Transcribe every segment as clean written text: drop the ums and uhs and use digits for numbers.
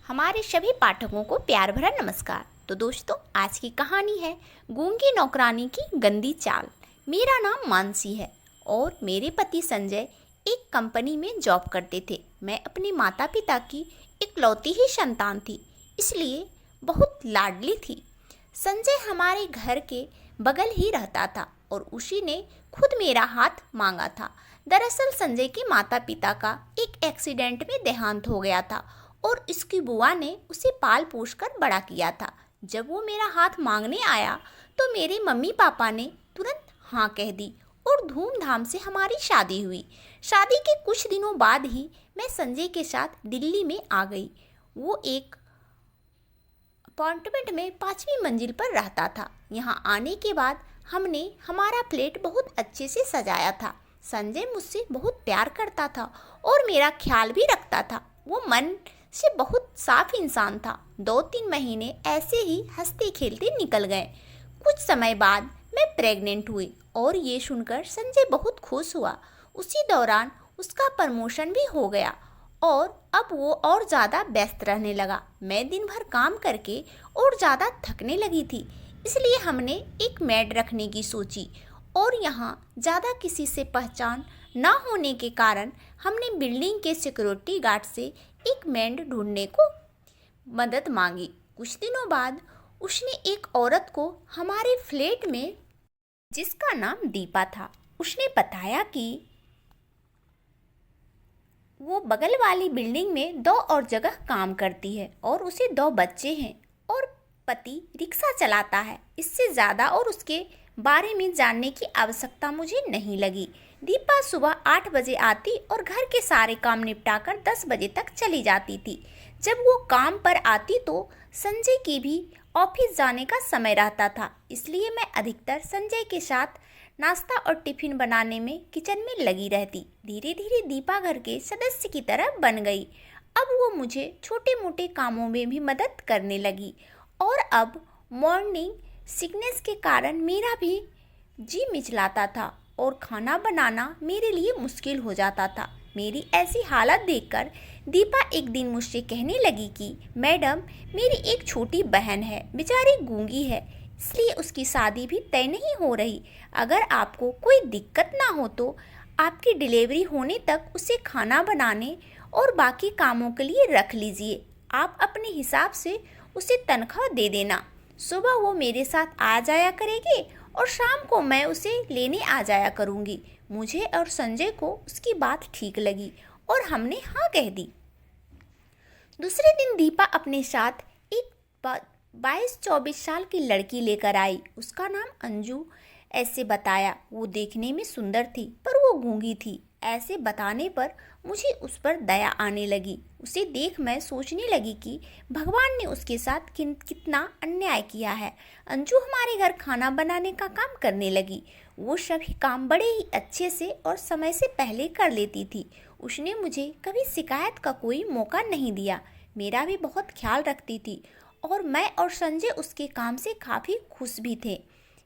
हमारे सभी पाठकों को प्यार भरा नमस्कार। तो दोस्तों, आज की कहानी है गूंगी नौकरानी की गंदी चाल। मेरा नाम मानसी है और मेरे पति संजय एक कंपनी में जॉब करते थे। मैं अपने माता पिता की इकलौती ही संतान थी, इसलिए बहुत लाडली थी। संजय हमारे घर के बगल ही रहता था और उसी ने खुद मेरा हाथ मांगा था। दरअसल संजय के माता पिता का एक एक्सीडेंट में देहांत हो गया था और इसकी बुआ ने उसे पाल पोस कर बड़ा किया था। जब वो मेरा हाथ मांगने आया तो मेरे मम्मी पापा ने तुरंत हाँ कह दी और धूमधाम से हमारी शादी हुई। शादी के कुछ दिनों बाद ही मैं संजय के साथ दिल्ली में आ गई। वो एक अपार्टमेंट में 5वीं मंजिल पर रहता था। यहाँ आने के बाद हमने हमारा फ्लैट बहुत अच्छे से सजाया था। संजय मुझसे बहुत प्यार करता था और मेरा ख्याल भी रखता था। वो मन से बहुत साफ इंसान था। 2-3 महीने ऐसे ही हंसते खेलते निकल गए। कुछ समय बाद मैं प्रेग्नेंट हुई और ये सुनकर संजय बहुत खुश हुआ। उसी दौरान उसका प्रमोशन भी हो गया और अब वो और ज़्यादा व्यस्त रहने लगा। मैं दिन भर काम करके और ज़्यादा थकने लगी थी, इसलिए हमने एक मेड रखने की सोची और यहाँ ज़्यादा किसी से पहचान न होने के कारण हमने बिल्डिंग के सिक्योरिटी गार्ड से एक मेड ढूंढने को मदद मांगी। कुछ दिनों बाद उसने एक औरत को हमारे फ्लैट में, जिसका नाम दीपा था, उसने बताया कि वो बगल वाली बिल्डिंग में 2 और जगह काम करती है और उसे 2 बच्चे हैं और पति रिक्शा चलाता है। इससे ज़्यादा और उसके बारे में जानने की आवश्यकता मुझे नहीं लगी। दीपा सुबह 8 बजे आती और घर के सारे काम निपटाकर 10 बजे तक चली जाती थी। जब वो काम पर आती तो संजय की भी ऑफिस जाने का समय रहता था, इसलिए मैं अधिकतर संजय के साथ नाश्ता और टिफिन बनाने में किचन में लगी रहती। धीरे धीरे दीपा घर के सदस्य की तरह बन गई। अब वो मुझे छोटे मोटे कामों में भी मदद करने लगी और अब मॉर्निंग सिकनेस के कारण मेरा भी जी मिचलाता था और खाना बनाना मेरे लिए मुश्किल हो जाता था। मेरी ऐसी हालत देखकर दीपा एक दिन मुझसे कहने लगी कि मैडम, मेरी एक छोटी बहन है, बेचारी गूंगी है, इसलिए उसकी शादी भी तय नहीं हो रही। अगर आपको कोई दिक्कत ना हो तो आपकी डिलीवरी होने तक उसे खाना बनाने और बाकी कामों के लिए रख लीजिए। आप अपने हिसाब से उसे तनख्वाह दे देना। सुबह वो मेरे साथ आ जाया करेगी और शाम को मैं उसे लेने आ जाया करूँगी। मुझे और संजय को उसकी बात ठीक लगी और हमने हाँ कह दी। दूसरे दिन दीपा अपने साथ एक 22-24 साल की लड़की लेकर आई। उसका नाम अंजू ऐसे बताया। वो देखने में सुंदर थी पर वो गूंगी थी। ऐसे बताने पर मुझे उस पर दया आने लगी। उसे देख मैं सोचने लगी कि भगवान ने उसके साथ कितना अन्याय किया है। अंजू हमारे घर खाना बनाने का काम करने लगी। वो सभी काम बड़े ही अच्छे से और समय से पहले कर लेती थी। उसने मुझे कभी शिकायत का कोई मौका नहीं दिया। मेरा भी बहुत ख्याल रखती थी और मैं और संजय उसके काम से काफ़ी खुश भी थे।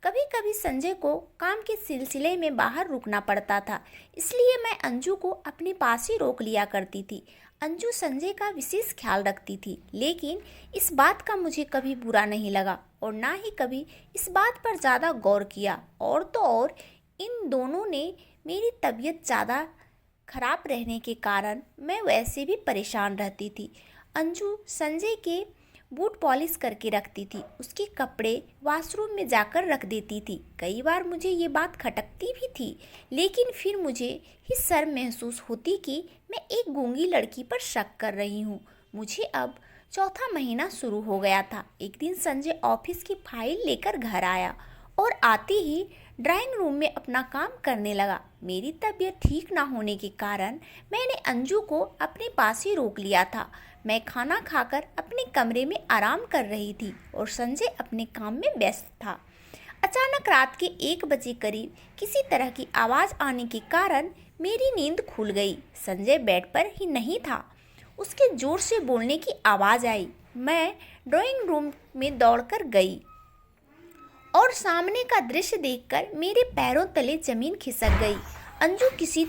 कभी कभी संजय को काम के सिलसिले में बाहर रुकना पड़ता था, इसलिए मैं अंजू को अपने पास ही रोक लिया करती थी। अंजू संजय का विशेष ख्याल रखती थी, लेकिन इस बात का मुझे कभी बुरा नहीं लगा और ना ही कभी इस बात पर ज़्यादा गौर किया। और तो और इन दोनों ने मेरी तबीयत ज़्यादा खराब रहने के कारण मैं वैसे भी परेशान रहती थी। अंजू संजय के बूट पॉलिश करके रखती थी, उसके कपड़े वॉशरूम में जाकर रख देती थी। कई बार मुझे ये बात खटकती भी थी, लेकिन फिर मुझे ही शर्म महसूस होती कि मैं एक गूंगी लड़की पर शक कर रही हूँ। मुझे अब 4था महीना शुरू हो गया था। एक दिन संजय ऑफिस की फाइल लेकर घर आया और आते ही ड्राइंग रूम में अपना काम करने लगा। मेरी तबीयत ठीक ना होने के कारण मैंने अंजू को अपने पास ही रोक लिया था। मैं खाना खाकर अपने कमरे में आराम कर रही थी और संजय अपने काम में व्यस्त था। अचानक रात के 1 बजे करीब किसी तरह की आवाज़ आने के कारण मेरी नींद खुल गई। संजय बेड पर ही नहीं था। उसके जोर से बोलने की आवाज़ आई। मैं ड्राइंग रूम में दौड़कर गई और सामने का दृश्य देखकर मेरे पैरों तले जमीन खिसक गई। अंजू किसी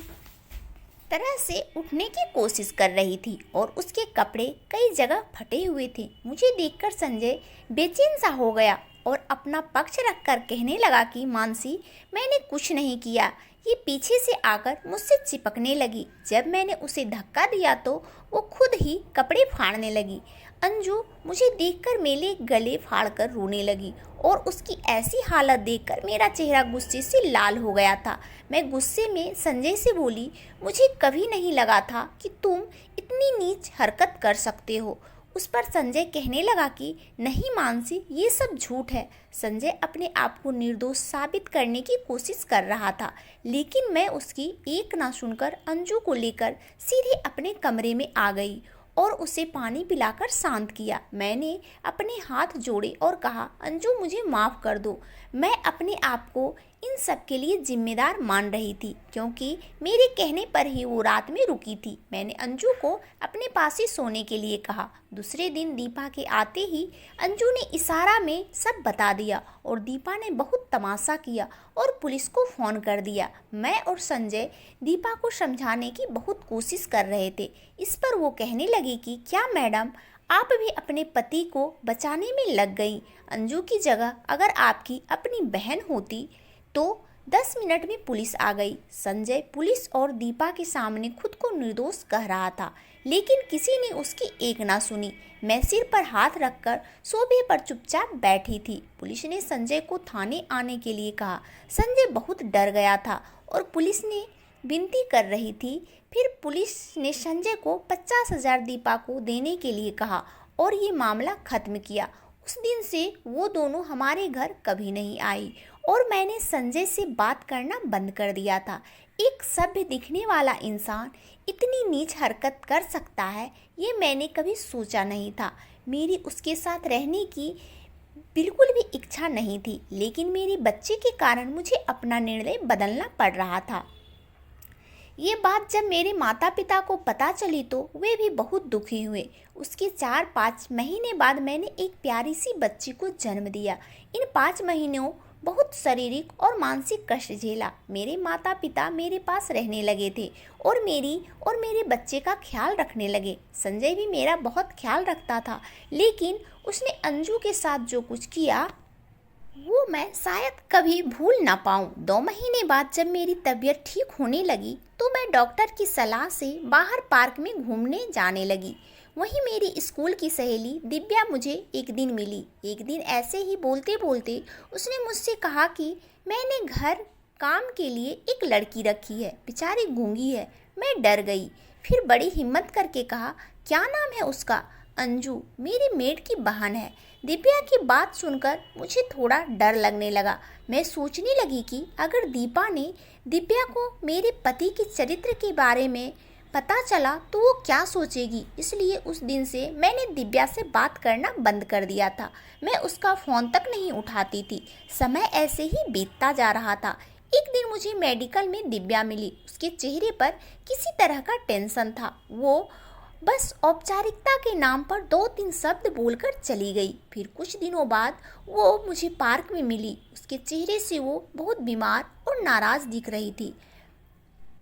तरह से उठने की कोशिश कर रही थी और उसके कपड़े कई जगह फटे हुए थे। मुझे देखकर संजय बेचैन सा हो गया और अपना पक्ष रखकर कहने लगा कि मानसी, मैंने कुछ नहीं किया, ये पीछे से आकर मुझसे चिपकने लगी। जब मैंने उसे धक्का दिया तो वो खुद ही कपड़े फाड़ने लगी। अंजू मुझे देखकर मेरे गले फाड़कर रोने लगी और उसकी ऐसी हालत देखकर मेरा चेहरा गुस्से से लाल हो गया था। मैं गुस्से में संजय से बोली, मुझे कभी नहीं लगा था कि तुम इतनी नीच हरकत कर सकते हो। उस पर संजय कहने लगा कि नहीं मानसी, ये सब झूठ है। संजय अपने आप को निर्दोष साबित करने की कोशिश कर रहा था, लेकिन मैं उसकी एक ना सुनकर अंजू को लेकर सीधे अपने कमरे में आ गई और उसे पानी पिलाकर शांत किया। मैंने अपने हाथ जोड़े और कहा, अंजू मुझे माफ़ कर दो। मैं अपने आप को इन सब के लिए जिम्मेदार मान रही थी, क्योंकि मेरे कहने पर ही वो रात में रुकी थी। मैंने अंजू को अपने पास ही सोने के लिए कहा। दूसरे दिन दीपा के आते ही अंजू ने इशारा में सब बता दिया और दीपा ने बहुत तमाशा किया और पुलिस को फ़ोन कर दिया। मैं और संजय दीपा को समझाने की बहुत कोशिश कर रहे थे। इस पर वो कहने लगी कि क्या मैडम, आप भी अपने पति को बचाने में लग गई। अंजू की जगह अगर आपकी अपनी बहन होती तो 10 मिनट में पुलिस आ गई। संजय पुलिस और दीपा के सामने खुद को निर्दोष कह रहा था, लेकिन किसी ने उसकी एक ना सुनी। मैं सिर पर हाथ रखकर सोफे पर चुपचाप बैठी थी। पुलिस ने संजय को थाने आने के लिए कहा। संजय बहुत डर गया था और पुलिस ने विनती कर रही थी। फिर पुलिस ने संजय को 50,000 दीपा को देने के लिए कहा और ये मामला खत्म किया। उस दिन से वो दोनों हमारे घर कभी नहीं आई और मैंने संजय से बात करना बंद कर दिया था। एक सभ्य दिखने वाला इंसान इतनी नीच हरकत कर सकता है, ये मैंने कभी सोचा नहीं था। मेरी उसके साथ रहने की बिल्कुल भी इच्छा नहीं थी, लेकिन मेरे बच्चे के कारण मुझे अपना निर्णय बदलना पड़ रहा था। ये बात जब मेरे माता पिता को पता चली तो वे भी बहुत दुखी हुए। उसके 4-5 महीने बाद मैंने एक प्यारी सी बच्ची को जन्म दिया। इन 5 महीनों बहुत शारीरिक और मानसिक कष्ट झेला। मेरे माता पिता मेरे पास रहने लगे थे और मेरे बच्चे का ख्याल रखने लगे। संजय भी मेरा बहुत ख्याल रखता था, लेकिन उसने अंजू के साथ जो कुछ किया वो मैं शायद कभी भूल ना पाऊँ। 2 महीने बाद जब मेरी तबीयत ठीक होने लगी तो मैं डॉक्टर की सलाह से बाहर पार्क में घूमने जाने लगी। वहीं मेरी स्कूल की सहेली दिव्या मुझे एक दिन मिली। एक दिन ऐसे ही बोलते बोलते उसने मुझसे कहा कि मैंने घर काम के लिए एक लड़की रखी है, बेचारी गूंगी है। मैं डर गई, फिर बड़ी हिम्मत करके कहा, क्या नाम है उसका? अंजू, मेरी मेड की बहन है। दिव्या की बात सुनकर मुझे थोड़ा डर लगने लगा। मैं सोचने लगी कि अगर दीपा ने दिव्या को मेरे पति के चरित्र के बारे में पता चला तो वो क्या सोचेगी। इसलिए उस दिन से मैंने दिव्या से बात करना बंद कर दिया था। मैं उसका फ़ोन तक नहीं उठाती थी। समय ऐसे ही बीतता जा रहा था। एक दिन मुझे मेडिकल में दिव्या मिली। उसके चेहरे पर किसी तरह का टेंशन था। वो बस औपचारिकता के नाम पर 2-3 शब्द बोलकर चली गई। फिर कुछ दिनों बाद वो मुझे पार्क में मिली। उसके चेहरे से वो बहुत बीमार और नाराज़ दिख रही थी।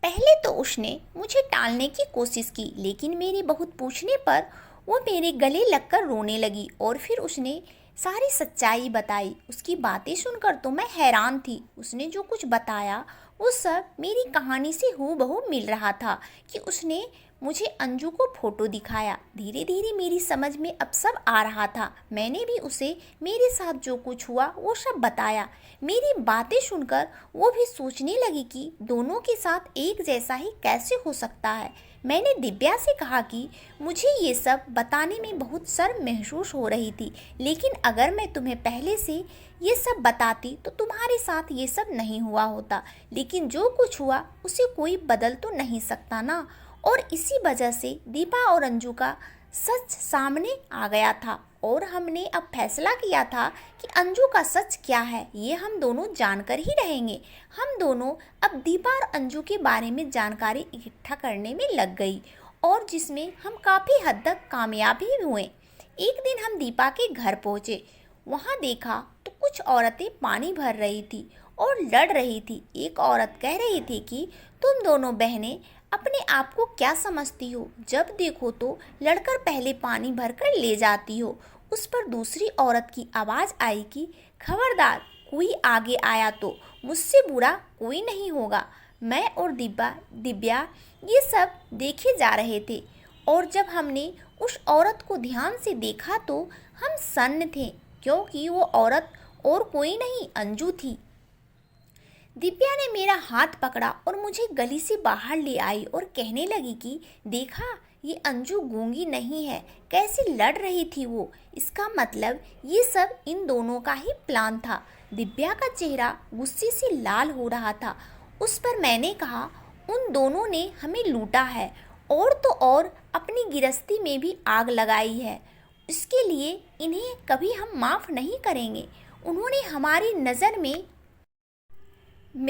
पहले तो उसने मुझे टालने की कोशिश की, लेकिन मेरे बहुत पूछने पर वो मेरे गले लगकर रोने लगी और फिर उसने सारी सच्चाई बताई। उसकी बातें सुनकर तो मैं हैरान थी। उसने जो कुछ बताया वो सब मेरी कहानी से हूबहू मिल रहा था कि उसने मुझे अंजू को फोटो दिखाया। धीरे धीरे मेरी समझ में अब सब आ रहा था। मैंने भी उसे मेरे साथ जो कुछ हुआ वो सब बताया। मेरी बातें सुनकर वो भी सोचने लगी कि दोनों के साथ एक जैसा ही कैसे हो सकता है। मैंने दिव्या से कहा कि मुझे ये सब बताने में बहुत शर्म महसूस हो रही थी, लेकिन अगर मैं तुम्हें पहले से ये सब बताती तो तुम्हारे साथ ये सब नहीं हुआ होता। लेकिन जो कुछ हुआ उसे कोई बदल तो नहीं सकता ना। और इसी वजह से दीपा और अंजू का सच सामने आ गया था और हमने अब फैसला किया था कि अंजू का सच क्या है ये हम दोनों जानकर ही रहेंगे। हम दोनों अब दीपा और अंजू के बारे में जानकारी इकट्ठा करने में लग गई और जिसमें हम काफ़ी हद तक कामयाब भी हुए। एक दिन हम दीपा के घर पहुँचे। वहाँ देखा तो कुछ औरतें पानी भर रही थी और लड़ रही थी। एक औरत कह रही थी कि तुम दोनों बहनें अपने आप को क्या समझती हो? जब देखो तो लड़कर पहले पानी भरकर ले जाती हो। उस पर दूसरी औरत की आवाज़ आई कि खबरदार, कोई आगे आया तो मुझसे बुरा कोई नहीं होगा। मैं और दिव्या ये सब देखे जा रहे थे और जब हमने उस औरत को ध्यान से देखा तो हम सन्न थे, क्योंकि वो औरत और कोई नहीं, अंजू थी। दिव्या ने मेरा हाथ पकड़ा और मुझे गली से बाहर ले आई और कहने लगी कि देखा, ये अंजू गूंगी नहीं है, कैसे लड़ रही थी वो। इसका मतलब ये सब इन दोनों का ही प्लान था। दिव्या का चेहरा गुस्से से लाल हो रहा था। उस पर मैंने कहा, उन दोनों ने हमें लूटा है और तो और अपनी गिरस्ती में भी आग लगाई है। इसके लिए इन्हें कभी हम माफ़ नहीं करेंगे। उन्होंने हमारी नज़र में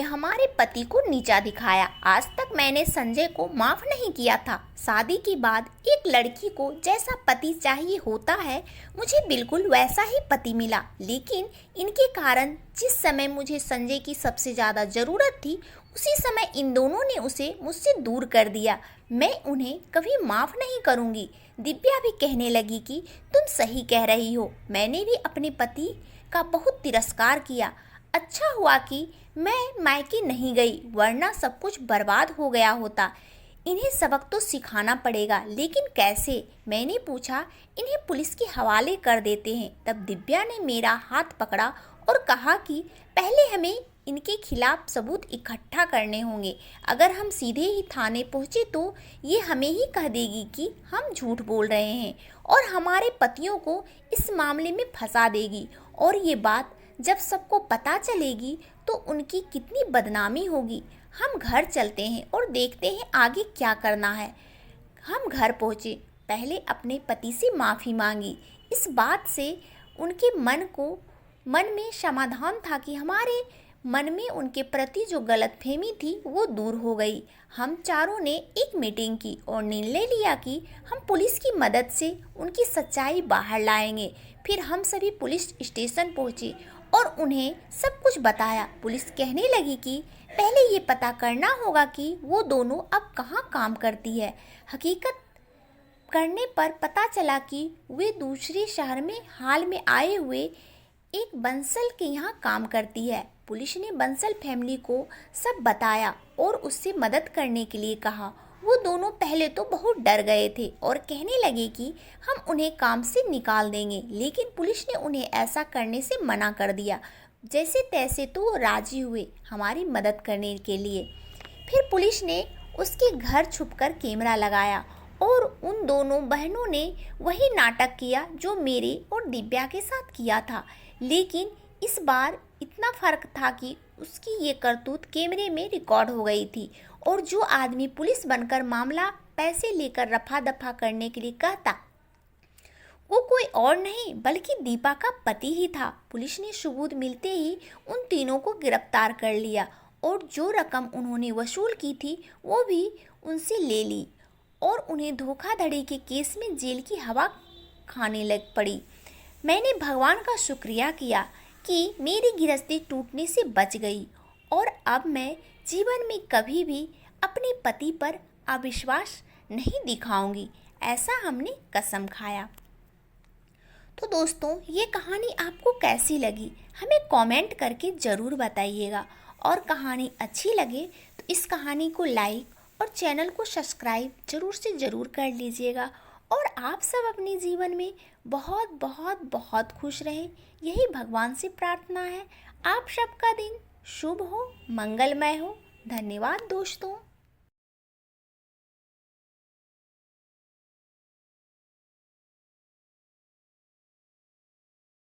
हमारे पति को नीचा दिखाया। आज तक मैंने संजय को माफ़ नहीं किया था। शादी के बाद एक लड़की को जैसा पति चाहिए होता है, मुझे बिल्कुल वैसा ही पति मिला। लेकिन इनके कारण जिस समय मुझे संजय की सबसे ज़्यादा ज़रूरत थी, उसी समय इन दोनों ने उसे मुझसे दूर कर दिया। मैं उन्हें कभी माफ़ नहीं करूँगी। दिव्या भी कहने लगी कि तुम सही कह रही हो, मैंने भी अपने पति का बहुत तिरस्कार किया। अच्छा हुआ कि मैं मायके नहीं गई, वरना सब कुछ बर्बाद हो गया होता। इन्हें सबक तो सिखाना पड़ेगा, लेकिन कैसे? मैंने पूछा। इन्हें पुलिस के हवाले कर देते हैं। तब दिव्या ने मेरा हाथ पकड़ा और कहा कि पहले हमें इनके खिलाफ सबूत इकट्ठा करने होंगे। अगर हम सीधे ही थाने पहुँचे तो ये हमें ही कह देगी कि हम झूठ बोल रहे हैं और हमारे पतियों को इस मामले में फंसा देगी। और ये बात जब सबको पता चलेगी तो उनकी कितनी बदनामी होगी। हम घर चलते हैं और देखते हैं आगे क्या करना है। हम घर पहुँचे, पहले अपने पति से माफ़ी मांगी। इस बात से उनके मन में समाधान था कि हमारे मन में उनके प्रति जो गलतफहमी थी वो दूर हो गई। हम चारों ने एक मीटिंग की और निर्णय लिया कि हम पुलिस की मदद से उनकी सच्चाई बाहर लाएंगे। फिर हम सभी पुलिस स्टेशन पहुँचे और उन्हें सब कुछ बताया। पुलिस कहने लगी कि पहले ये पता करना होगा कि वो दोनों अब कहाँ काम करती है। हकीकत करने पर पता चला कि वे दूसरे शहर में हाल में आए हुए एक बंसल के यहाँ काम करती है। पुलिस ने बंसल फैमिली को सब बताया और उससे मदद करने के लिए कहा। वो दोनों पहले तो बहुत डर गए थे और कहने लगे कि हम उन्हें काम से निकाल देंगे, लेकिन पुलिस ने उन्हें ऐसा करने से मना कर दिया। जैसे तैसे तो वो राजी हुए हमारी मदद करने के लिए। फिर पुलिस ने उसके घर छुपकर कैमरा लगाया और उन दोनों बहनों ने वही नाटक किया जो मेरे और दिव्या के साथ किया था। लेकिन इस बार इतना फ़र्क था कि उसकी ये करतूत कैमरे में रिकॉर्ड हो गई थी और जो आदमी पुलिस बनकर मामला पैसे लेकर रफा दफा करने के लिए कहता, वो कोई और नहीं बल्कि दीपा का पति ही था। पुलिस ने सबूत मिलते ही उन तीनों को गिरफ्तार कर लिया और जो रकम उन्होंने वसूल की थी वो भी उनसे ले ली और उन्हें धोखाधड़ी के केस में जेल की हवा खाने लग पड़ी। मैंने भगवान का शुक्रिया किया कि मेरी गृहस्थी टूटने से बच गई और अब मैं जीवन में कभी भी अपने पति पर अविश्वास नहीं दिखाऊंगी। ऐसा हमने कसम खाया। तो दोस्तों, ये कहानी आपको कैसी लगी हमें कमेंट करके ज़रूर बताइएगा और कहानी अच्छी लगे तो इस कहानी को लाइक और चैनल को सब्सक्राइब ज़रूर से ज़रूर कर लीजिएगा। और आप सब अपने जीवन में बहुत बहुत बहुत खुश रहें, यही भगवान से प्रार्थना है। आप सबका दिन शुभ हो, मंगलमय हो। धन्यवाद दोस्तों।